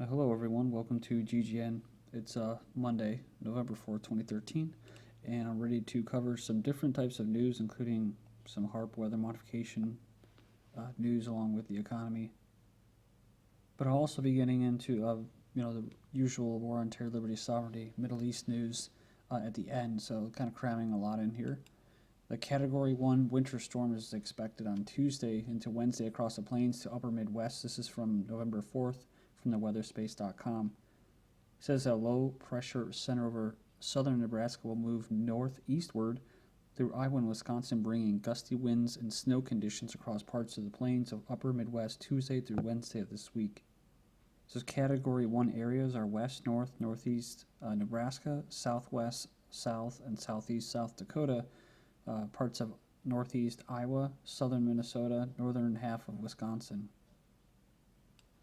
Hello everyone, welcome to GGN. It's Monday, November 4th, 2013, and I'm ready to cover some different types of news, including some Haarp weather modification news along with the economy. But I'll also be getting into the usual war on terror, liberty, sovereignty, Middle East news at the end, so kind of cramming a lot in here. The Category 1 winter storm is expected on Tuesday into Wednesday across the plains to upper Midwest. This is from November 4th from the weatherspace.com. It says a low pressure center over southern Nebraska will move northeastward through Iowa and Wisconsin, bringing gusty winds and snow conditions across parts of the plains of upper Midwest Tuesday through Wednesday of this week. So Category 1 areas are west, north, northeast Nebraska, southwest, south, and southeast South Dakota, parts of northeast Iowa, southern Minnesota, northern half of Wisconsin.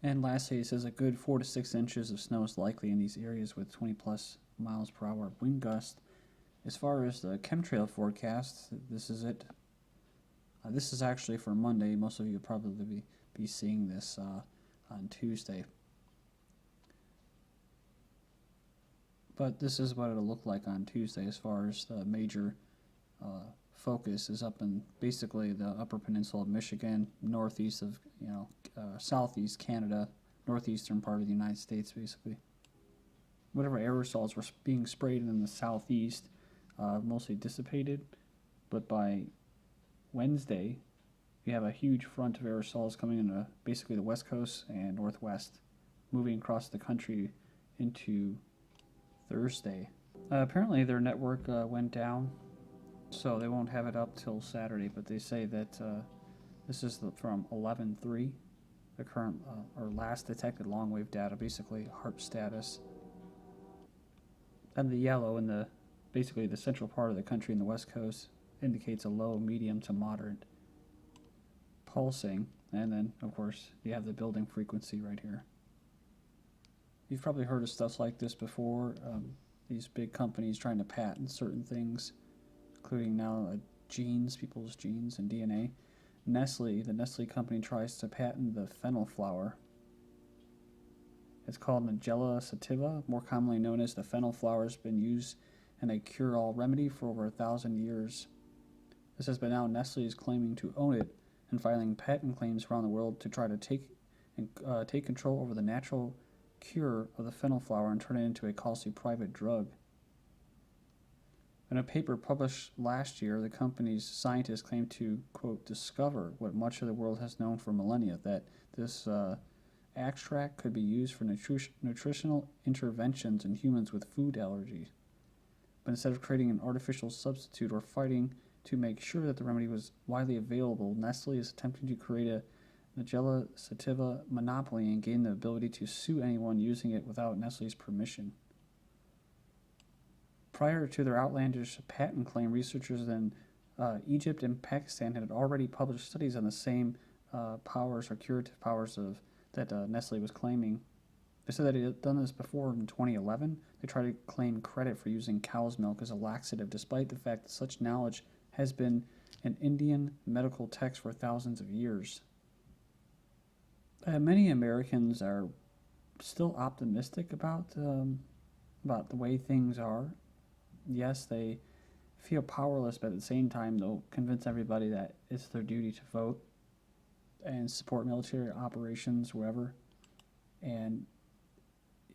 And lastly, it says a good 4 to 6 inches of snow is likely in these areas with 20 plus miles per hour wind gust. As far as the chemtrail forecast, this is it. This is actually for Monday. Most of you will probably be seeing this on Tuesday. But this is what it'll look like on Tuesday as far as the major focus is up in basically the upper peninsula of Michigan, northeast of, southeast Canada, northeastern part of the United States, basically. Whatever aerosols were being sprayed in the southeast mostly dissipated, but by Wednesday, you have a huge front of aerosols coming into basically the west coast and northwest, moving across the country into Thursday. Apparently their network went down, so they won't have it up till Saturday, but they say that this is from 11.3, the current or last detected long-wave data, basically Haarp status. And the yellow in the basically the central part of the country in the west coast indicates a low, medium to moderate pulsing, and then of course you have the building frequency right here. You've probably heard of stuff like this before, these big companies trying to patent certain things, including now genes, people's genes and DNA. The Nestle company tries to patent the fennel flower. It's called Nigella sativa, more commonly known as the fennel flower, has been used in a cure-all remedy for over 1,000 years. This has been now Nestle is claiming to own it and filing patent claims around the world to try to take control over the natural cure of the fennel flower and turn it into a costly private drug. In a paper published last year, the company's scientists claimed to, quote, discover what much of the world has known for millennia, that this extract could be used for nutritional interventions in humans with food allergies. But instead of creating an artificial substitute or fighting to make sure that the remedy was widely available, Nestle is attempting to create a Nigella sativa monopoly and gain the ability to sue anyone using it without Nestle's permission. Prior to their outlandish patent claim, researchers in Egypt and Pakistan had already published studies on the same powers or curative powers that Nestle was claiming. They said that it had done this before in 2011. They tried to claim credit for using cow's milk as a laxative, despite the fact that such knowledge has been in Indian medical texts for thousands of years. Many Americans are still optimistic about the way things are. Yes, they feel powerless, but at the same time, they'll convince everybody that it's their duty to vote and support military operations wherever. And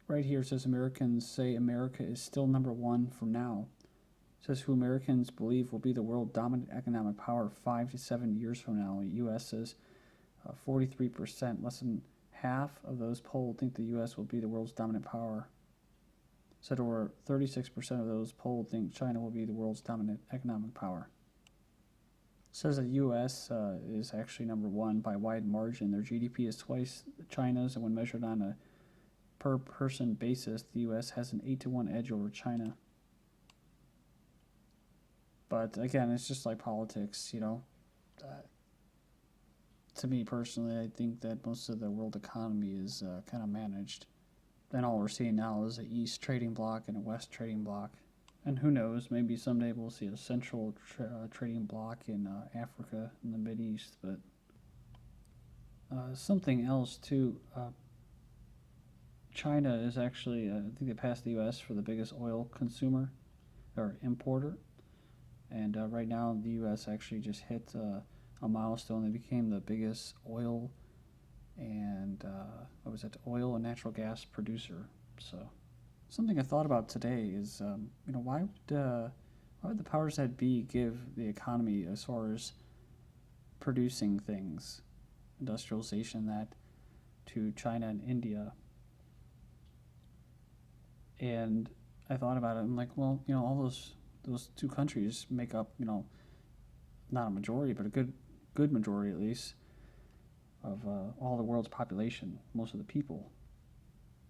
right here it says Americans say America is still number one for now. It says who Americans believe will be the world dominant economic power 5 to 7 years from now. The U.S. says 43%, less than half of those polled think the U.S. will be the world's dominant power. Said over 36% of those polled think China will be the world's dominant economic power. It says that the U.S. Is actually number one by wide margin. Their GDP is twice China's, and when measured on a per person basis, the U.S. has an 8-to-1 edge over China. But again, it's just like politics, to me personally, I think that most of the world economy is kind of managed. Then all we're seeing now is an East trading bloc and a West trading bloc. And who knows, maybe someday we'll see a central trading bloc in Africa, in the Mideast. But something else too, China is actually, I think they passed the U.S. for the biggest oil consumer or importer. And right now, the U.S. actually just hit a milestone. They became the biggest oil and what was it? Oil and natural gas producer. So something I thought about today is, why would the powers that be give the economy as far as producing things, industrialization, that to China and India? And I thought about it. I'm like, well, all those two countries make up, not a majority, but a good majority at least of all the world's population, most of the people.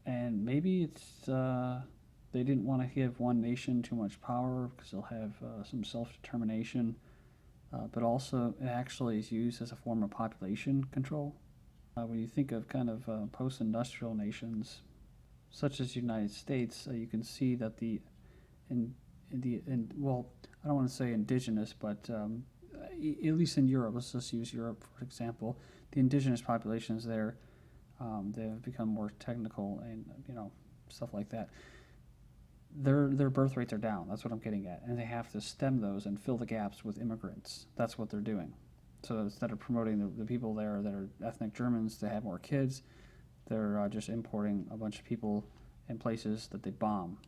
And maybe it's they didn't want to give one nation too much power because they'll have some self-determination, but also it actually is used as a form of population control. When you think of kind of post-industrial nations, such as the United States, you can see that well, I don't want to say indigenous, but at least in Europe, let's just use Europe for example, the indigenous populations there, they have become more technical and stuff like that. Their birth rates are down. That's what I'm getting at, and they have to stem those and fill the gaps with immigrants. That's what they're doing. So instead of promoting the people there that are ethnic Germans to have more kids, they're just importing a bunch of people in places that they bomb.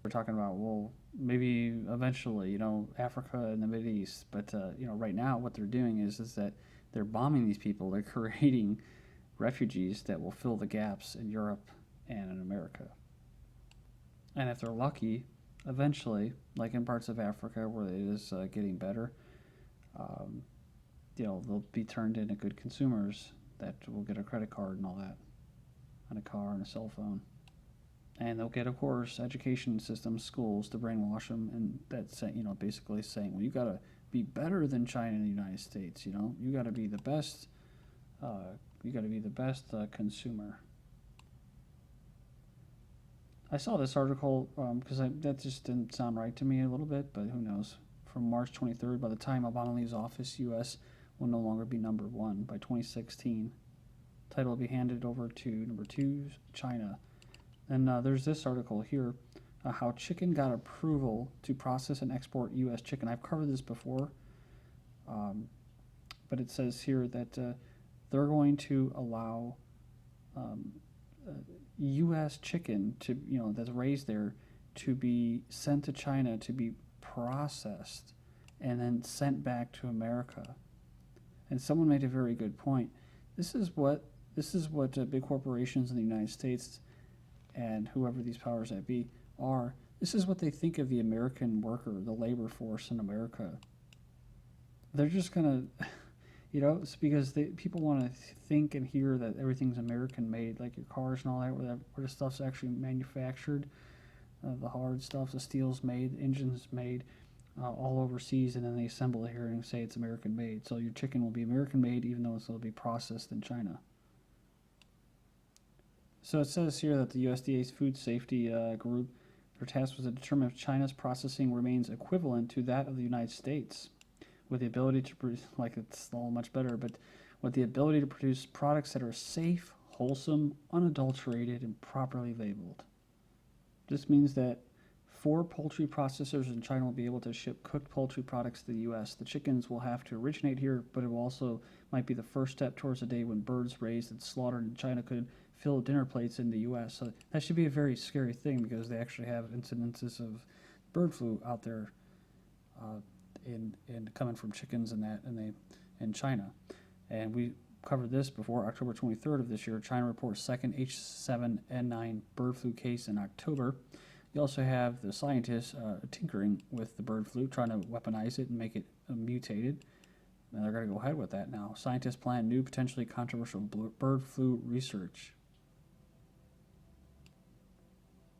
We're talking about, well, maybe eventually, Africa and the Mideast, but right now what they're doing is that they're bombing these people. They're creating refugees that will fill the gaps in Europe and in America. And if they're lucky, eventually, like in parts of Africa where it is getting better, they'll be turned into good consumers that will get a credit card and all that, and a car and a cell phone. And they'll get, of course, education systems, schools to brainwash them, and that's basically saying, well, you got to be better than China and the United States. You got to be the best. You got to be the best consumer. I saw this article because that just didn't sound right to me a little bit, but who knows? From March 23rd, by the time Obama leaves office, U.S. will no longer be number one. By 2016, title will be handed over to number 2, China. And there's this article here, how chicken got approval to process and export U.S. chicken. I've covered this before, but it says here that they're going to allow U.S. chicken to, that's raised there, to be sent to China to be processed and then sent back to America. And someone made a very good point. This is what big corporations in the United States and whoever these powers that be are. This is what they think of the American worker, the labor force in America. They're just gonna, it's because people want to think and hear that everything's American made, like your cars and all that, where the stuff's actually manufactured, the hard stuff, the steel's made, engines made, all overseas, and then they assemble it here and say it's American made. So your chicken will be American made, even though it'll be processed in China. So it says here that the USDA's food safety group, their task was to determine if China's processing remains equivalent to that of the United States, with the ability to produce, like it's all much better, but with the ability to produce products that are safe, wholesome, unadulterated, and properly labeled. This means that 4 poultry processors in China will be able to ship cooked poultry products to the U.S. The chickens will have to originate here, but it will also might be the first step towards a day when birds raised and slaughtered in China could fill dinner plates in the U.S. So that should be a very scary thing because they actually have incidences of bird flu out there in coming from chickens and that in China. And we covered this before. October 23rd of this year, China reports second H7N9 bird flu case in October. You also have the scientists tinkering with the bird flu, trying to weaponize it and make it mutated. And they're going to go ahead with that now. Scientists plan new, potentially controversial bird flu research.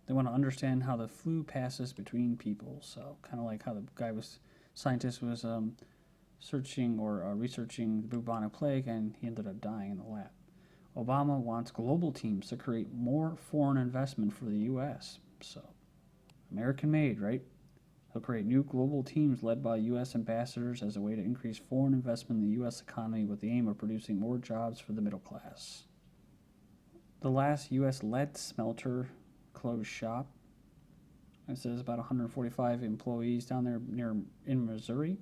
They want to understand how the flu passes between people. So kind of like how the scientist was searching or researching the bubonic plague, and he ended up dying in the lab. Obama wants global teams to create more foreign investment for the U.S. So, American made, right? He'll create new global teams led by U.S. ambassadors as a way to increase foreign investment in the U.S. economy with the aim of producing more jobs for the middle class. The last U.S. lead smelter closed shop. It says about 145 employees down there in Missouri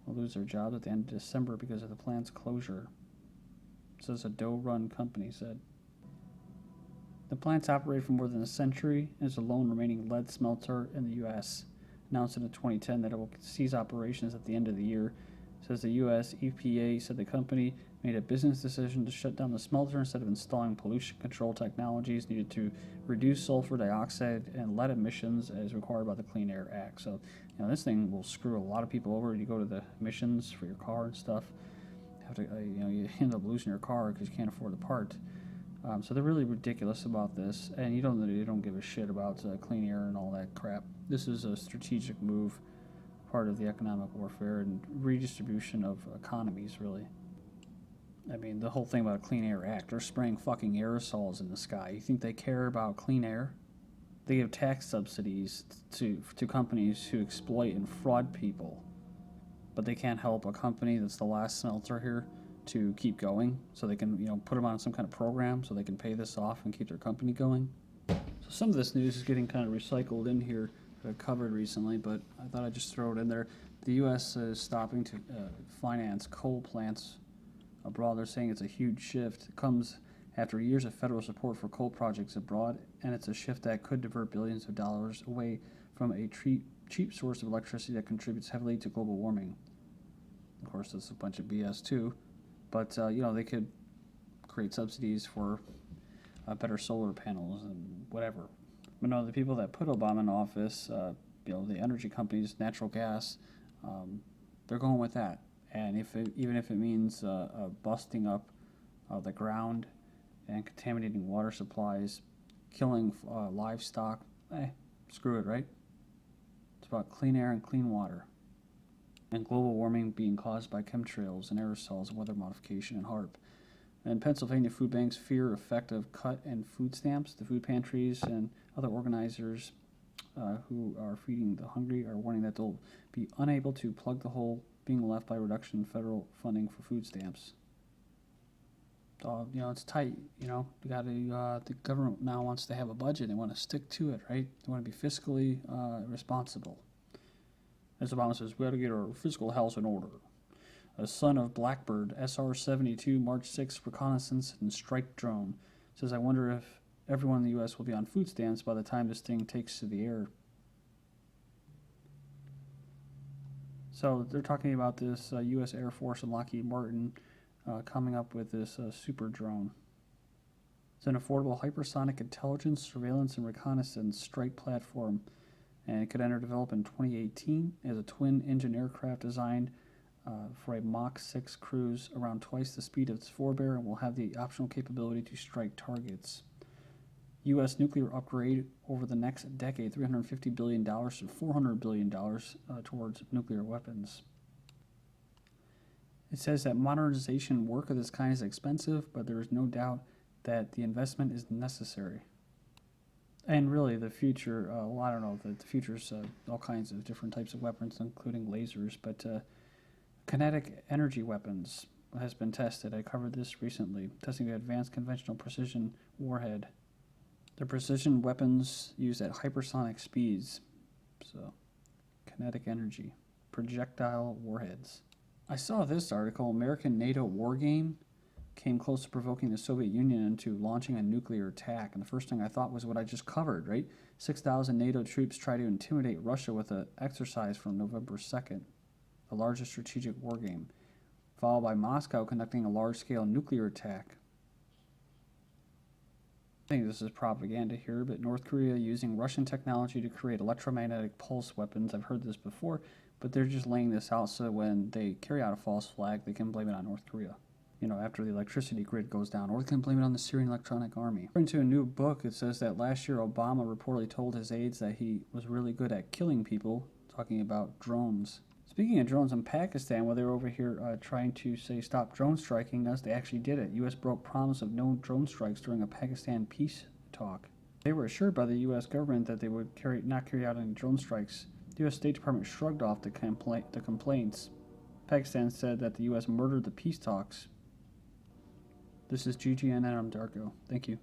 will lose their jobs at the end of December because of the plant's closure. It says a Doe-run company said. The plant's operated for more than a century and is the lone remaining lead smelter in the U.S. Announced in 2010 that it will cease operations at the end of the year. It says the U.S. EPA said the company made a business decision to shut down the smelter instead of installing pollution control technologies needed to reduce sulfur dioxide and lead emissions as required by the Clean Air Act. So, this thing will screw a lot of people over. You go to the emissions for your car and stuff, have to, you end up losing your car because you can't afford the part. So they're really ridiculous about this, and they don't give a shit about clean air and all that crap. This is a strategic move, part of the economic warfare and redistribution of economies, really. I mean, the whole thing about a Clean Air Act, they're spraying fucking aerosols in the sky. You think they care about clean air? They give tax subsidies to companies who exploit and fraud people, but they can't help a company that's the last smelter here to keep going, so they can put them on some kind of program so they can pay this off and keep their company going. So some of this news is getting kind of recycled in here that I covered recently, but I thought I'd just throw it in there. The U.S. is stopping to finance coal plants abroad. They're saying it's a huge shift. It comes after years of federal support for coal projects abroad, and it's a shift that could divert billions of dollars away from a cheap source of electricity that contributes heavily to global warming. Of course, that's a bunch of BS too, but they could create subsidies for better solar panels and whatever. But no, the people that put Obama in office, the energy companies, natural gas, they're going with that. And even if it means busting up the ground and contaminating water supplies, killing livestock, screw it, right? It's about clean air and clean water. And global warming being caused by chemtrails and aerosols and weather modification and Haarp. And Pennsylvania food banks fear effect of cut and food stamps. The food pantries and other organizers who are feeding the hungry are warning that they'll be unable to plug the hole being left by reduction in federal funding for food stamps. It's tight. The government now wants to have a budget. They want to stick to it, right? They want to be fiscally responsible. As Obama says, we got to get our fiscal house in order. A son of Blackbird, SR-72 March 6 reconnaissance and strike drone says, I wonder if everyone in the U.S. will be on food stamps by the time this thing takes to the air. So they're talking about this U.S. Air Force and Lockheed Martin coming up with this super drone. It's an affordable hypersonic intelligence, surveillance, and reconnaissance strike platform, and it could enter development in 2018 as a twin-engine aircraft designed for a Mach 6 cruise around twice the speed of its forebear and will have the optional capability to strike targets. U.S. nuclear upgrade over the next decade, $350 billion to $400 billion towards nuclear weapons. It says that modernization work of this kind is expensive, but there is no doubt that the investment is necessary. And really, the future, the future's all kinds of different types of weapons, including lasers, but kinetic energy weapons has been tested. I covered this recently, testing the advanced conventional precision warhead. The precision weapons used at hypersonic speeds. So, kinetic energy, projectile warheads. I saw this article, American NATO war game came close to provoking the Soviet Union into launching a nuclear attack. And the first thing I thought was what I just covered, right? 6,000 NATO troops try to intimidate Russia with an exercise from November 2nd, the largest strategic war game, followed by Moscow conducting a large-scale nuclear attack. I think this is propaganda here, but North Korea using Russian technology to create electromagnetic pulse weapons. I've heard this before, but they're just laying this out so when they carry out a false flag, they can blame it on North Korea. After the electricity grid goes down, or they can blame it on the Syrian Electronic Army. According to a new book, it says that last year Obama reportedly told his aides that he was really good at killing people, talking about drones. Speaking of drones in Pakistan, where they're over here trying to say stop drone striking us, they actually did it. U.S. broke promise of no drone strikes during a Pakistan peace talk. They were assured by the U.S. government that they would not carry out any drone strikes. The U.S. State Department shrugged off the complaints. Pakistan said that the U.S. murdered the peace talks. This is GGN and I'm Darko. Thank you.